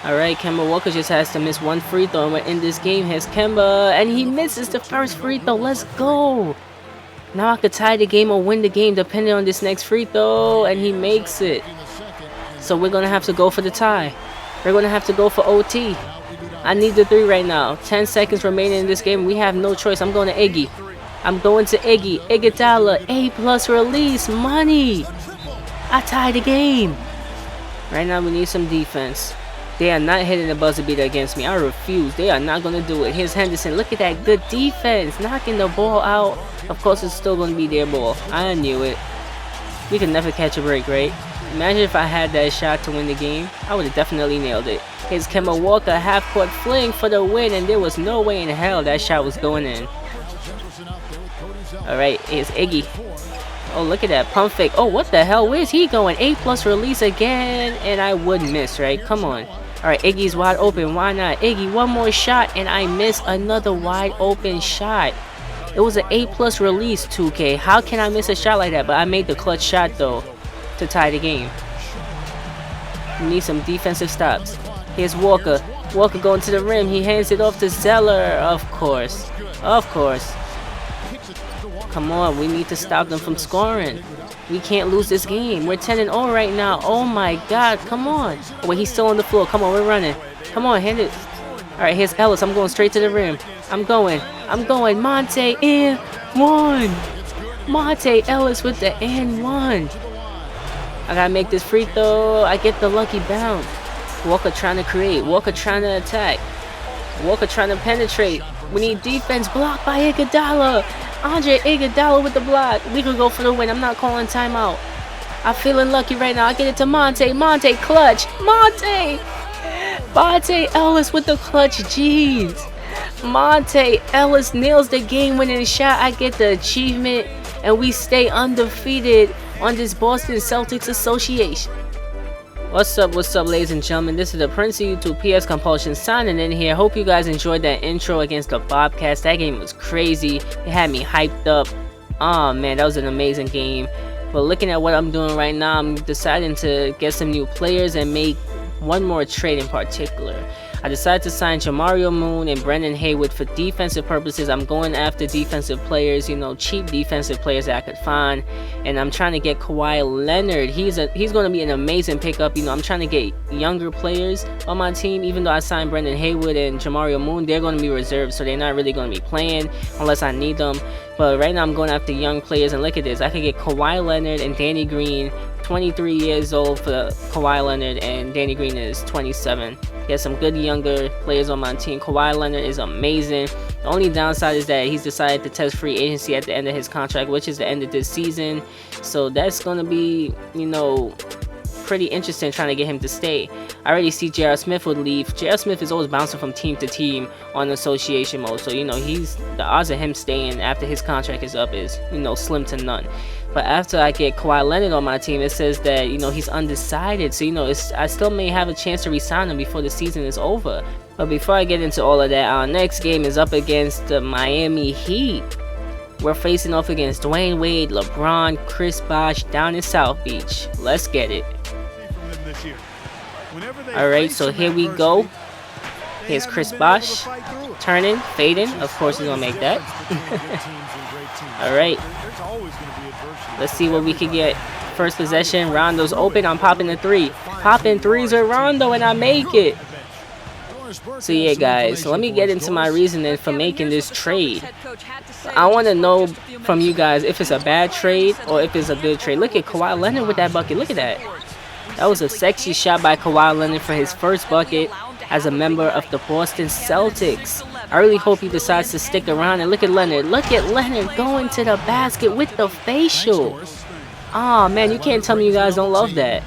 Alright, Kemba Walker just has to miss one free throw and we're in this game. Here's Kemba, and he misses the first free throw. Let's go. Now I could tie the game or win the game depending on this next free throw, and he makes it. So we're going to have to go for the tie. We're going to have to go for OT. I need the 3 right now. 10 seconds remaining in this game. We have no choice. I'm going to Iggy. I'm going to Iggy. Iguodala, A+ release. Money. I tie the game. Right now we need some defense. They are not hitting the buzzer beater against me. I refuse. They are not going to do it. Here's Henderson. Look at that good defense. Knocking the ball out. Of course, it's still going to be their ball. I knew it. We can never catch a break, right? Imagine if I had that shot to win the game. I would have definitely nailed it. Here's Kemba Walker. Half-court fling for the win. And there was no way in hell that shot was going in. Alright, here's Iggy. Oh, look at that pump fake. Oh, what the hell? Where's he going? A+ release again. And I would miss, right? Come on. Alright, Iggy's wide open. Why not? Iggy, one more shot, and I miss another wide open shot. It was an A+ release, 2K. How can I miss a shot like that? But I made the clutch shot, though, to tie the game. We need some defensive stops. Here's Walker. Walker going to the rim. He hands it off to Zeller. Of course. Of course. Come on, we need to stop them from scoring. We can't lose this game. We're 10-0 right now. Oh my god, come on. Oh, wait, he's still on the floor. Come on, we're running. Come on, hand it. Alright, here's Ellis. I'm going straight to the rim. I'm going. Monte and one. Monte Ellis with the and one. I gotta make this free throw. I get the lucky bounce. Walker trying to create. Walker trying to attack. Walker trying to penetrate. We need defense blocked by Iguodala. Andre Iguodala with the block. We could go for the win. I'm not calling timeout. I'm feeling lucky right now. I get it to Monte. Monte clutch. Monte Ellis with the clutch. Jeez. Monte Ellis nails the game-winning shot. I get the achievement, and we stay undefeated on this Boston Celtics association. What's up, ladies and gentlemen? This is the Prince of YouTube PS Compulsion signing in here. Hope you guys enjoyed that intro against the Bobcats. That game was crazy. It had me hyped up. Oh man, that was an amazing game. But looking at what I'm doing right now, I'm deciding to get some new players and make one more trade in particular. I decided to sign Jamario Moon and Brendan Haywood for defensive purposes. I'm going after defensive players, you know, cheap defensive players that I could find. And I'm trying to get Kawhi Leonard. He's going to be an amazing pickup. You know, I'm trying to get younger players on my team. Even though I signed Brendan Haywood and Jamario Moon, they're going to be reserved, so they're not really going to be playing unless I need them. But right now I'm going after young players, and look at this. I could get Kawhi Leonard and Danny Green. 23 years old for Kawhi Leonard, and Danny Green is 27. Get some good younger players on my team. Kawhi Leonard is amazing. The only downside is that he's decided to test free agency at the end of his contract, which is the end of this season. So that's going to be, you know, pretty interesting trying to get him to stay. I already see J.R. Smith would leave. J.R. Smith is always bouncing from team to team on association mode. So, you know, the odds of him staying after his contract is up is, you know, slim to none. But after I get Kawhi Leonard on my team, it says that, you know, he's undecided. So, you know, I still may have a chance to re-sign him before the season is over. But before I get into all of that, our next game is up against the Miami Heat. We're facing off against Dwayne Wade, LeBron, Chris Bosh down in South Beach. Let's get it. Alright, so here we go. Here's Chris Bosh. Turning, fading. Of course he's going to make that. Alright. Let's see what we can get. First possession. Rondo's open. I'm popping the 3. Popping 3s with Rondo, and I make it. So yeah, guys, let me get into my reasoning for making this trade. I want to know from you guys if it's a bad trade or if it's a good trade. Look at Kawhi Leonard with that bucket. Look at that. That was a sexy shot by Kawhi Leonard for his first bucket as a member of the Boston Celtics. I really hope he decides to stick around. And look at Leonard. Look at Leonard going to the basket with the facial. Oh man, you can't tell me you guys don't love that.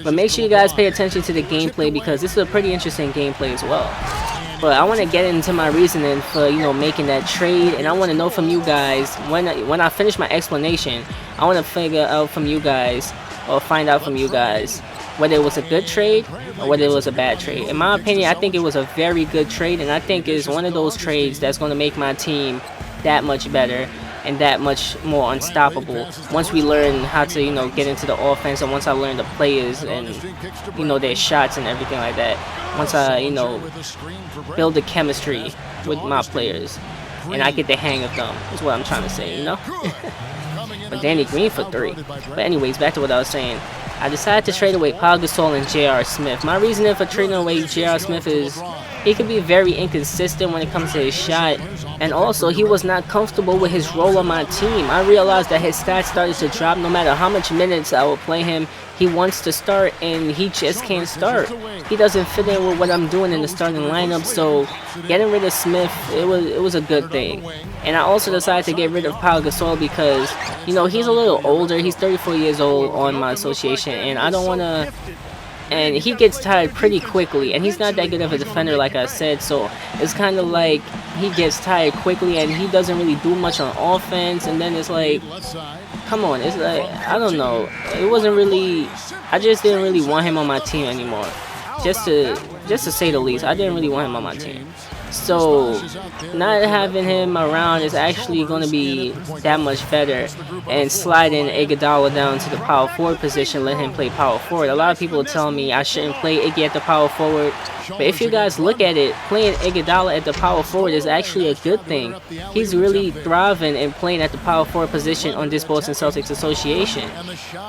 But make sure you guys pay attention to the gameplay, because this is a pretty interesting gameplay as well. But I want to get into my reasoning for, you know, making that trade, and I want to know from you guys when I finish my explanation. I want to figure out from you guys, or find out from you guys, whether it was a good trade or whether it was a bad trade. In my opinion, I think it was a very good trade, and I think it's one of those trades that's going to make my team that much better. and that much more unstoppable. Once we learn how to, get into the offense, and once I learn the players and, their shots and everything like that. Once I, build the chemistry with my players, and I get the hang of them, is what I'm trying to say. But Danny Green for 3. But anyways, back to what I was saying. I decided to trade away Pau Gasol and J.R. Smith. My reasoning for trading away J.R. Smith is he could be very inconsistent when it comes to his shot, and also he was not comfortable with his role on my team. I realized that his stats started to drop no matter how much minutes I would play him. He wants to start, and he just can't start. He doesn't fit in with what I'm doing in the starting lineup, so getting rid of Smith, it was a good thing. And I also decided to get rid of Pau Gasol because, he's a little older. He's 34 years old on my association, and I don't want to... And he gets tired pretty quickly, and he's not that good of a defender, like I said, so it's kind of like he gets tired quickly, and he doesn't really do much on offense, and then it's like, come on, it's like, I don't know, it wasn't really, I just didn't really want him on my team anymore, just to say the least. I didn't really want him on my team. So not having him around is actually going to be that much better, and sliding Iguodala down to the power forward position, let him play power forward. A lot of people tell me I shouldn't play Iggy at the power forward, but if you guys look at it, playing Iguodala at the power forward is actually a good thing. He's really thriving and playing at the power forward position on this Boston Celtics association,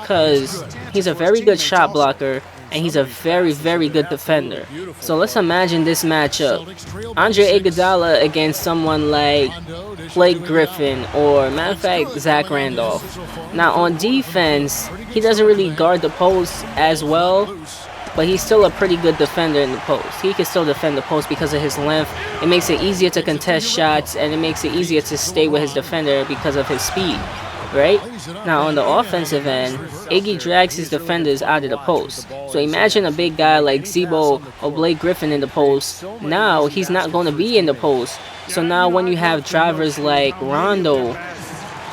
because he's a very good shot blocker, and he's a very, very good defender. So let's imagine this matchup. Andre Iguodala against someone like Blake Griffin, or matter of fact, Zach Randolph. Now on defense, he doesn't really guard the post as well, but he's still a pretty good defender in the post. He can still defend the post because of his length. It makes it easier to contest shots, and it makes it easier to stay with his defender because of his speed. Right? Now on the offensive end, Iggy drags his defenders out of the post. So imagine a big guy like Zebo or Blake Griffin in the post. Now he's not going to be in the post. So now when you have drivers like Rondo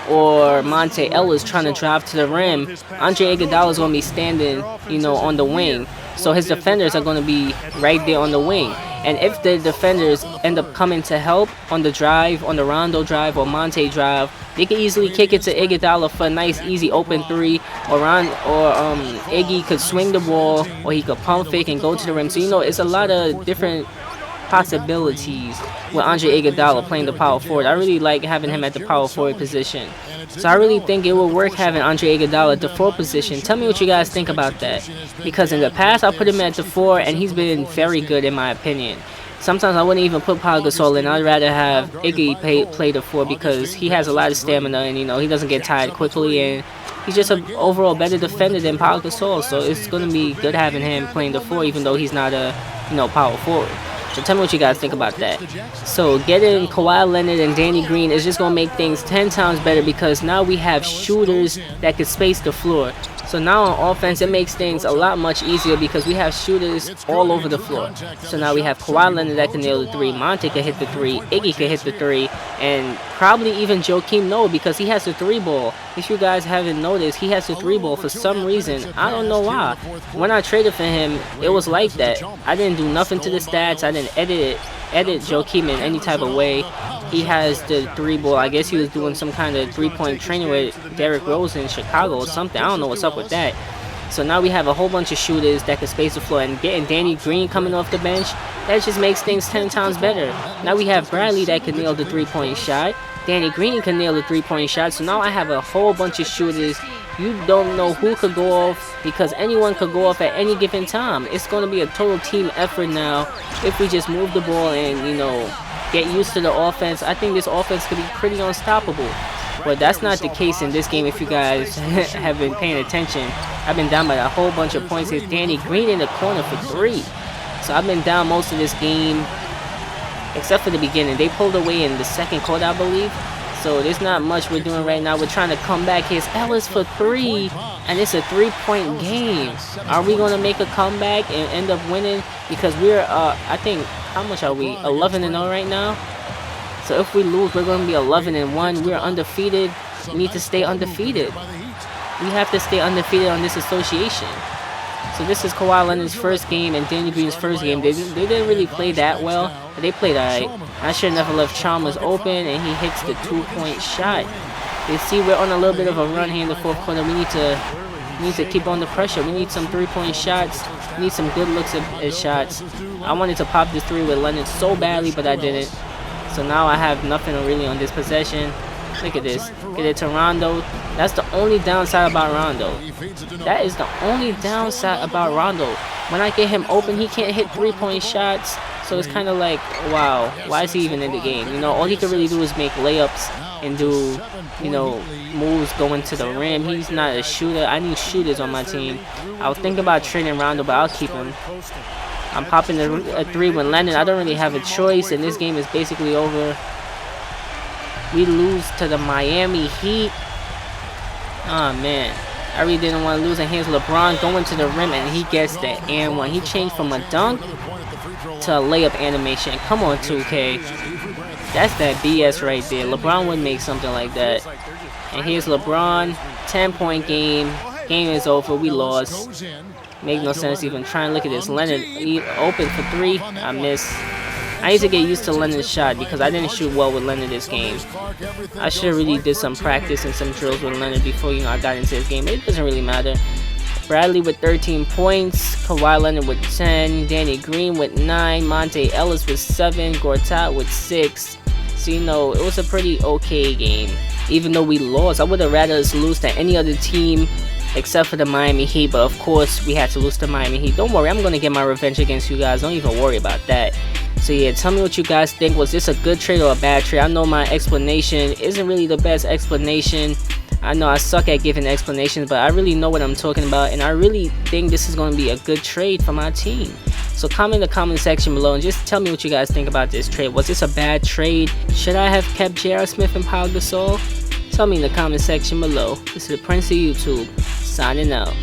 or Monte Ellis trying to drive to the rim, Andre Iguodala is going to be standing, on the wing. So his defenders are going to be right there on the wing. And if the defenders end up coming to help on the drive, on the Rondo drive or Monte drive, they can easily kick it to Iguodala for a nice, easy open 3, or Iggy could swing the ball, or he could pump fake and go to the rim. So it's a lot of different possibilities with Andre Iguodala playing the power forward. I really like having him at the power forward position. So I really think it would work having Andre Iguodala at the 4 position. Tell me what you guys think about that, because in the past I put him at the 4, and he's been very good in my opinion. Sometimes I wouldn't even put Pau Gasol in. I'd rather have Iggy play the 4, because he has a lot of stamina, and he doesn't get tired quickly, and he's just an overall better defender than Pau Gasol. So it's going to be good having him playing the 4, even though he's not a power forward. So tell me what you guys think about that. So getting Kawhi Leonard and Danny Green is just going to make things 10 times better, because now we have shooters that can space the floor. So now on offense, it makes things a lot much easier, because we have shooters all over the floor. So now we have Kawhi Leonard that can nail the 3, Monte can hit the 3, Iggy can hit the 3, and probably even Joakim Noah, because he has the 3 ball. If you guys haven't noticed, he has the 3 ball for some reason. I don't know why. When I traded for him, it was like that. I didn't do nothing to the stats. I didn't edit Joakim in any type of way. He has the 3 ball. I guess he was doing some kind of 3-point training with Derrick Rose in Chicago or something. I don't know what's up with that. So now we have a whole bunch of shooters that can space the floor, and getting Danny Green coming off the bench, that just makes things 10 times better. Now we have Bradley that can nail the 3-point shot. Danny Green can nail the 3-point shot. So now I have a whole bunch of shooters. You don't know who could go off, because anyone could go off at any given time. It's going to be a total team effort now if we just move the ball and, get used to the offense. I think this offense could be pretty unstoppable. But that's not the case in this game if you guys have been paying attention. I've been down by a whole bunch of points. It's Danny Green in the corner for 3. So I've been down most of this game, except for the beginning. They pulled away in the second quarter, I believe. So there's not much we're doing right now. We're trying to come back. Here's Ellis for 3, and it's a 3-point game. Are we going to make a comeback and end up winning? Because we're, I think, how much are we? 11-0 right now. So if we lose, we're going to be 11-1. We're undefeated. We need to stay undefeated. We have to stay undefeated on this association. So this is Kawhi Leonard's first game and Danny Green's first game. They didn't really play that well, but they played alright. I should have never left Chalmers open, and he hits the 2-point shot. You see, we're on a little bit of a run here in the fourth quarter. We need to keep on the pressure. We need some 3-point shots. We need some good looks at shots. I wanted to pop this 3 with Leonard so badly, but I didn't. So now I have nothing really on this possession. Look at this. Get it to Rondo. That's the only downside about Rondo. That is the only downside about Rondo. When I get him open, he can't hit 3-point shots. So it's kind of like, wow, why is he even in the game? You know, all he can really do is make layups and do, you know, moves going to the rim. He's not a shooter. I need shooters on my team. I was thinking about trading Rondo, but I'll keep him. I'm popping a 3 with Leonard. I don't really have a choice, and this game is basically over. We lose to the Miami Heat. Oh, man. I really didn't want to lose. And here's LeBron going to the rim, and he gets the and one. He changed from a dunk to a layup animation. Come on, 2K. That's that BS right there. LeBron would make something like that. And here's LeBron. 10-point game. Game is over. We lost. Make no sense even trying. Look at this. Leonard open for 3. I miss. I need to get used to Leonard's shot because I didn't shoot well with Leonard this game. I should have really did some practice and some drills with Leonard before, you know, I got into this game. It doesn't really matter. Bradley with 13 points, Kawhi Leonard with 10, Danny Green with 9, Monte Ellis with 7, Gortat with 6. So, you know, it was a pretty okay game. Even though we lost, I would have rather us lose to any other team except for the Miami Heat. But of course, we had to lose to Miami Heat. Don't worry, I'm going to get my revenge against you guys. Don't even worry about that. So yeah, tell me what you guys think. Was this a good trade or a bad trade? I know my explanation isn't really the best explanation. I know I suck at giving explanations, but I really know what I'm talking about, and I really think this is going to be a good trade for my team. So comment in the comment section below and just tell me what you guys think about this trade. Was this a bad trade? Should I have kept J.R. Smith and Pau Gasol? Tell me in the comment section below. This is the Prince of YouTube, signing out.